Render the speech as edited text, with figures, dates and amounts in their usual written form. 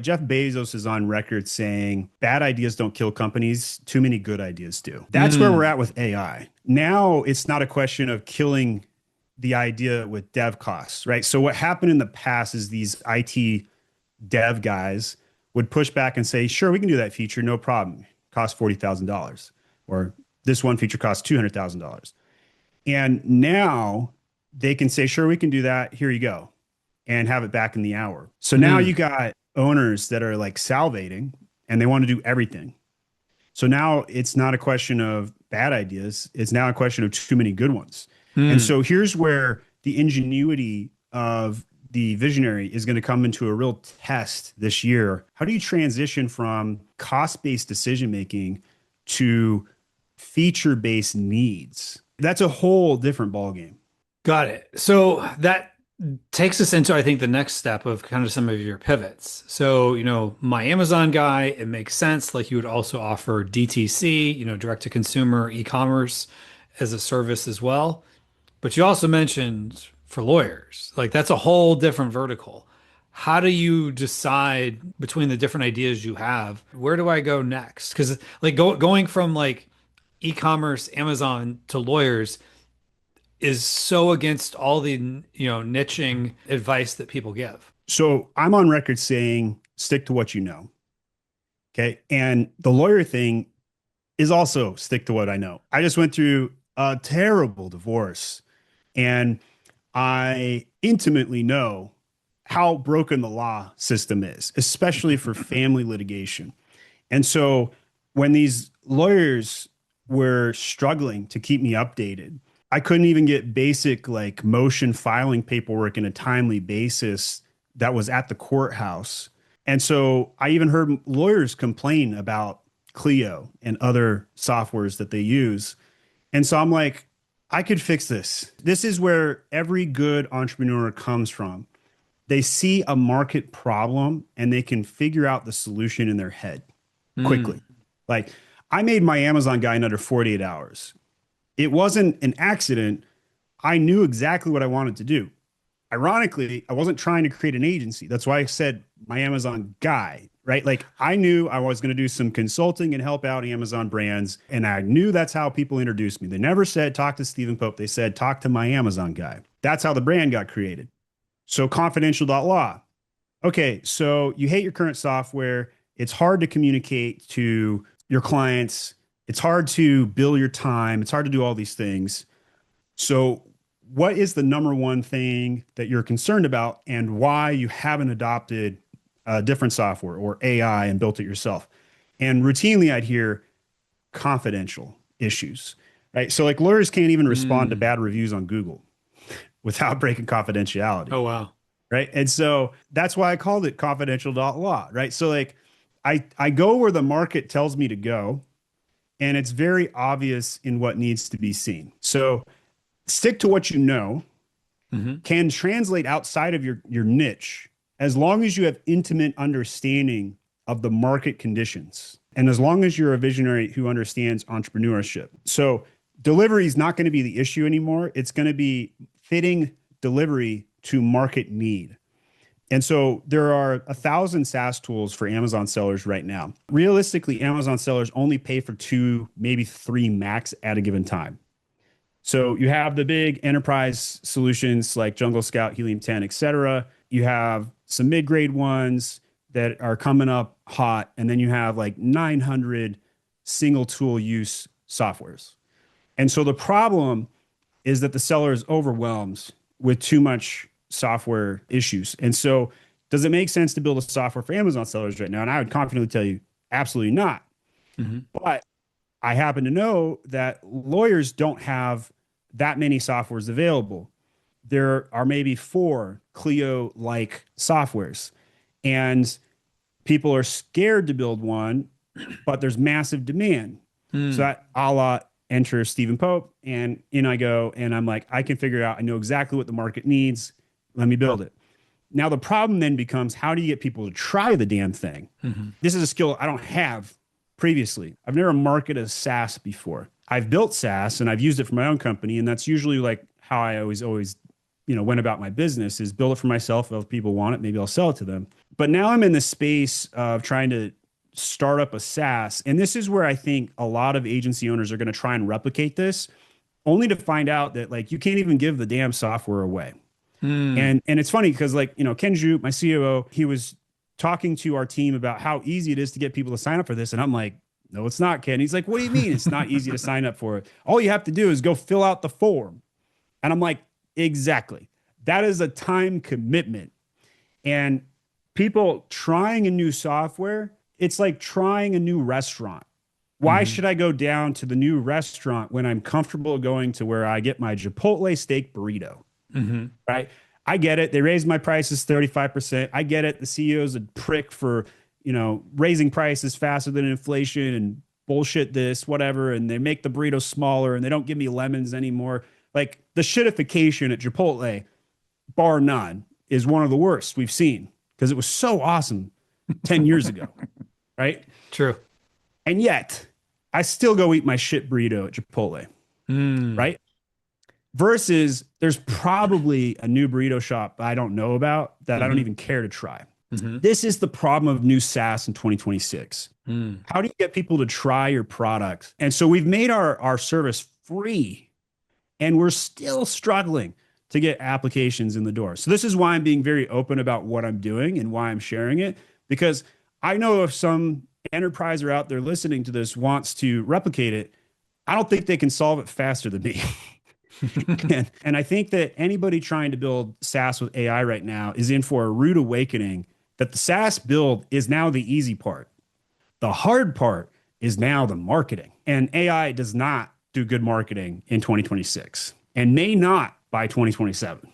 Jeff Bezos is on record saying bad ideas don't kill companies, too many good ideas do. That's where we're at with AI. Now it's not a question of killing the idea with dev costs, right? So what happened in the past is these IT dev guys would push back and say, sure, we can do that feature, no problem. Cost $40,000. Or this one feature costs $200,000. And now they can say, sure, we can do that. Here you go. And have it back in the hour. So now you got owners that are like salivating and they want to do everything. So now it's not a question of bad ideas. It's now a question of too many good ones. And so here's where the ingenuity of the visionary is going to come into a real test this year. How do you transition from cost-based decision-making to feature-based needs? That's a whole different ballgame. Got it. So that takes us into, I think, the next step of kind of some of your pivots. So, my Amazon guy, it makes sense. Like you would also offer DTC, direct to consumer e-commerce as a service as well. But you also mentioned for lawyers, like that's a whole different vertical. How do you decide between the different ideas you have? Where do I go next? Because like going from like e-commerce, Amazon to lawyers is so against all the, niching advice that people give. So I'm on record saying stick to what you know. Okay. And the lawyer thing is also stick to what I know. I just went through a terrible divorce and I intimately know how broken the law system is, especially for family litigation. And so when these lawyers were struggling to keep me updated, I couldn't even get basic like motion filing paperwork in a timely basis that was at the courthouse. And so I even heard lawyers complain about Clio and other softwares that they use. And so I'm like, I could fix this. This is where every good entrepreneur comes from. They see a market problem and they can figure out the solution in their head quickly. Like I made my Amazon guy in under 48 hours. It wasn't an accident. I knew exactly what I wanted to do. Ironically, I wasn't trying to create an agency. That's why I said my Amazon guy, right? Like I knew I was going to do some consulting and help out Amazon brands. And I knew that's how people introduced me. They never said, talk to Stephen Pope. They said, talk to my Amazon guy. That's how the brand got created. So confidential.law. Okay, so you hate your current software. It's hard to communicate to your clients. It's hard to bill your time. It's hard to do all these things. So what is the number one thing that you're concerned about and why you haven't adopted a different software or AI and built it yourself? And routinely I'd hear confidential issues, right? So like lawyers can't even respond to bad reviews on Google without breaking confidentiality. Oh, wow. Right. And so that's why I called it confidential.law. Right. So like I go where the market tells me to go, and it's very obvious in what needs to be seen. So stick to what you know, can translate outside of your niche as long as you have intimate understanding of the market conditions. And as long as you're a visionary who understands entrepreneurship. So delivery is not going to be the issue anymore. It's going to be fitting delivery to market need. And so there are 1,000 SaaS tools for Amazon sellers right now. Realistically, Amazon sellers only pay for 2, maybe 3 max at a given time. So you have the big enterprise solutions like Jungle Scout, Helium 10, et cetera. You have some mid-grade ones that are coming up hot. And then you have like 900 single tool use softwares. And so the problem is that the seller is overwhelmed with too much software issues. And so does it make sense to build a software for Amazon sellers right now? And I would confidently tell you, absolutely not. But I happen to know that lawyers don't have that many softwares available. There are maybe 4 Clio-like softwares, and people are scared to build one, but there's massive demand. So that a la enter Stephen Pope, and in I go, and I'm like, I can figure it out. I know exactly what the market needs. Let me build it. Now the problem then becomes, how do you get people to try the damn thing? This is a skill I don't have previously. I've never marketed a SaaS before. I've built SaaS and I've used it for my own company, and that's usually like how I always went about my business, is build it for myself. If people want it, maybe I'll sell it to them. But now I'm in the space of trying to start up a SaaS. And this is where I think a lot of agency owners are going to try and replicate this, only to find out that like you can't even give the damn software away. Mm. And it's funny because like, Ken Ju, my COO, he was talking to our team about how easy it is to get people to sign up for this. And I'm like, no, it's not, Ken. He's like, what do you mean it's not easy to sign up for it? All you have to do is go fill out the form. And I'm like, exactly. That is a time commitment. And people trying a new software, it's like trying a new restaurant. Why Hmm. should I go down to the new restaurant when I'm comfortable going to where I get my Chipotle steak burrito? Hmm. Right? I get it. They raised my prices 35%. I get it. The CEO's a prick for, raising prices faster than inflation and bullshit this, whatever. And they make the burrito smaller and they don't give me lemons anymore. Like the shitification at Chipotle, bar none, is one of the worst we've seen because it was so awesome 10 years ago. Right. True. And yet I still go eat my shit burrito at Chipotle. Mm. Right. Versus there's probably a new burrito shop I don't know about that I don't Hmm. even care to try. Hmm. This is the problem of new SaaS in 2026. Mm. How do you get people to try your product? And so we've made our service free and we're still struggling to get applications in the door. So this is why I'm being very open about what I'm doing and why I'm sharing it, because I know if some enterpriser out there listening to this wants to replicate it, I don't think they can solve it faster than me. And I think that anybody trying to build SaaS with AI right now is in for a rude awakening that the SaaS build is now the easy part. The hard part is now the marketing. And AI does not do good marketing in 2026 and may not by 2027.